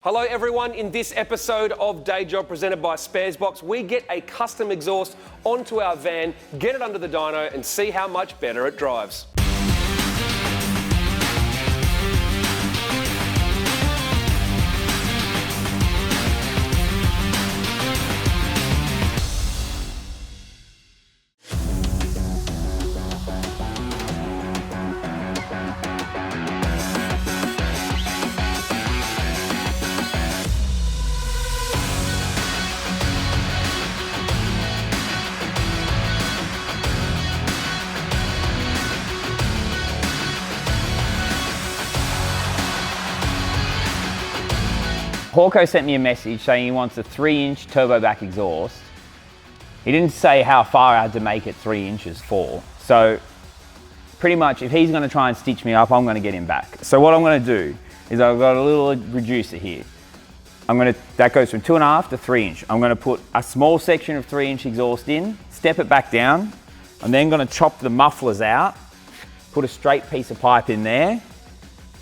Hello everyone, in this episode of Day Job presented by Sparesbox, we get a custom exhaust onto our van, get it under the dyno and see how much better it drives. Hawko sent me a message saying he wants a 3-inch turbo back exhaust. He didn't say how far I had to make it 3 inches for. So pretty much if he's going to try and stitch me up, I'm going to get him back. So what I'm going to do is I've got a little reducer here. That goes from 2.5 to 3 inch. I'm going to put a small section of 3-inch exhaust in, step it back down. I'm then going to chop the mufflers out, put a straight piece of pipe in there,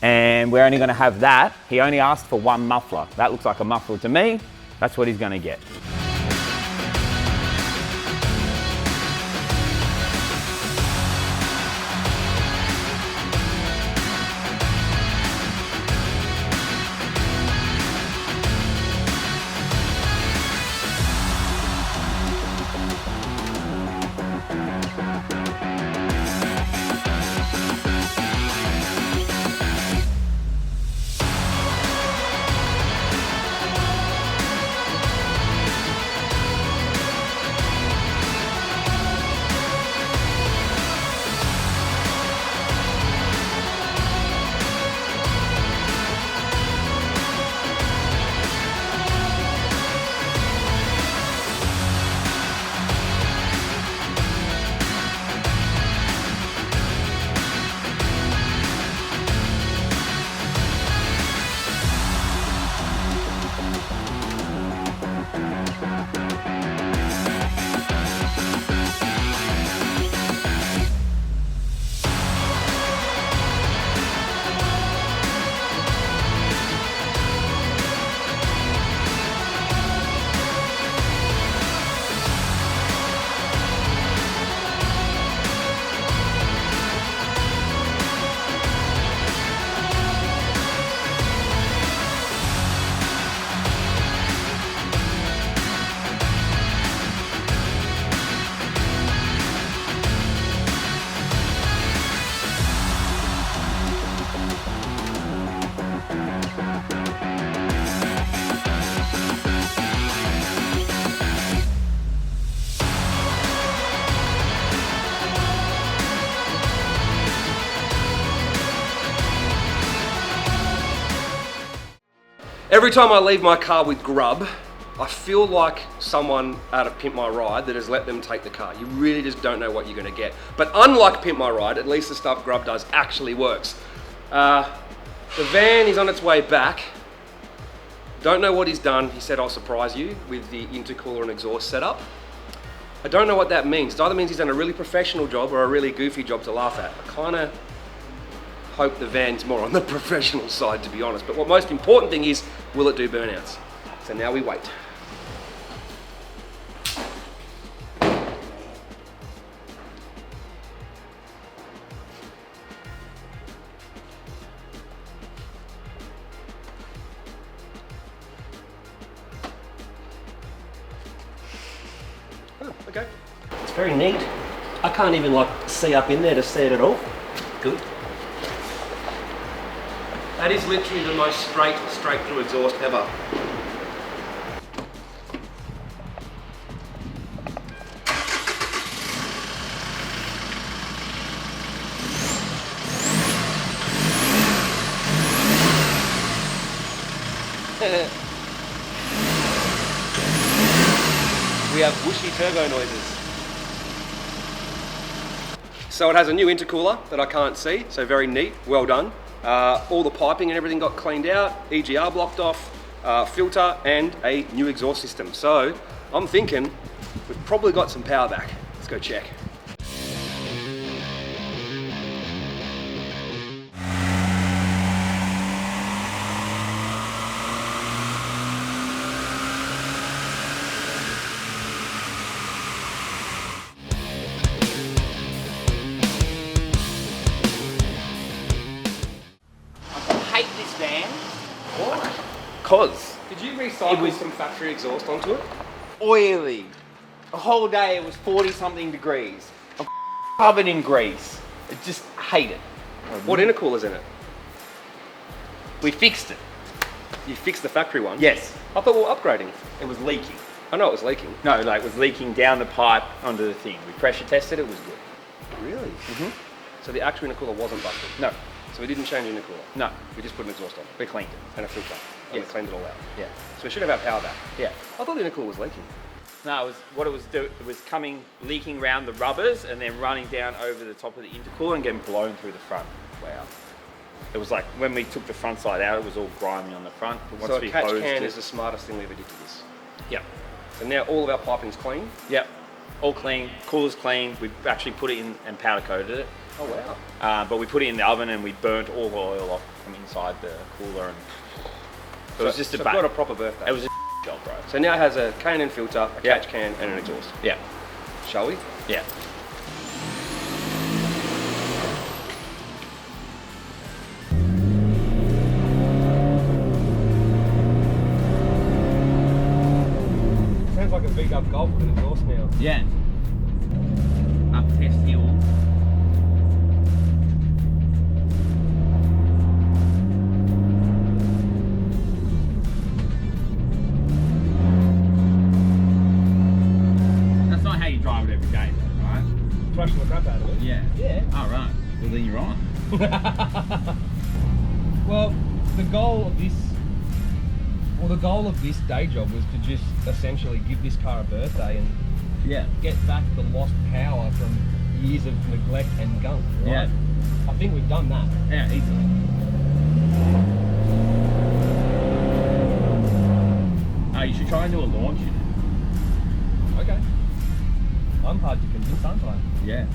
and we're only going to have that. He only asked for one muffler. That looks like a muffler to me. That's what he's going to get. Every time I leave my car with grub, I feel like someone at a Pimp My Ride that has let them take the car. You really just don't know what you're going to get. But unlike Pimp My Ride, at least the stuff Grub does actually works. The van is on its way back. Don't know what he's done. He said I'll surprise you with the intercooler and exhaust setup. I don't know what that means. It either means he's done a really professional job or a really goofy job to laugh at. I kind of hope the van's more on the professional side, to be honest. But what most important thing is, will it do burnouts? So now we wait. Oh, okay. It's very neat. I can't even see up in there to see it at all. Good. That is literally the most straight through exhaust ever. We have whooshy turbo noises. So it has a new intercooler that I can't see, so very neat, well done. All the piping and everything got cleaned out, EGR blocked off, filter and a new exhaust system. So I'm thinking we've probably got some power back. Let's go check. Because Did you recycle It was- some factory exhaust onto it? oily. A whole day it was 40 something degrees. I'm covered in grease. I just hate it. What intercooler's in it? We fixed it. You fixed the factory one? Yes. I thought we were upgrading. It was leaking. I know it was leaking. No, like it was leaking down the pipe onto the thing. We pressure tested it, was good. Really? Mm-hmm. So the actual intercooler wasn't busted? No, So we didn't change the intercooler? no, We just put an exhaust on we cleaned it. and a filter. And Yes. we cleaned it all out. Yeah. So we should have our power back. Yeah. I thought the intercooler was leaking. No, it was what it was doing. It was coming, leaking around the rubbers, and then running down over the top of the intercooler and getting blown through the front. Wow. It was like when we took the front side out, it was all grimy on the front. But once So a we catch hosed can it, is the smartest thing we ever did to this. yep, So now all of our piping's clean. yep, all clean. Cooler's clean. We actually put it in and powder coated it. Oh wow. But we put it in the oven and we burnt all the oil off from inside the cooler, and it was just a so bad. got a proper birthday. It was a job, bro. So now it has a K&N filter, a Yeah. catch can, and an exhaust. Yeah, Shall we? yeah. Sounds like a beat up Golf with an exhaust now. Yeah. Up test hill. That's not how you drive it every day, though, right? Crushing the crap out of it. Yeah. Yeah. Oh, right. Well, then you're on. Well, the goal of this day job was to just essentially give this car a birthday and Yeah. get back the lost power from years of neglect and gunk. Right? Yeah. I think we've done that. Yeah, easily. Oh, you should try and do a launch in it. Okay. I'm hard to convince, aren't I? Yeah.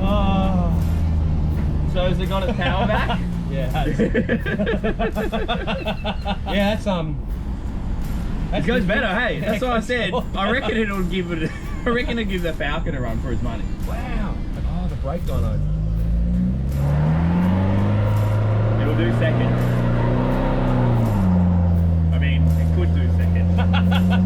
Oh. So has it got its power back? Yeah, it has. Yeah, that's It goes better, hey. That's what I said. I reckon it'll give it. I reckon it'll give the Falcon a run for his money. Wow. Oh, the brake dyno. It'll do second. I mean, it could do second.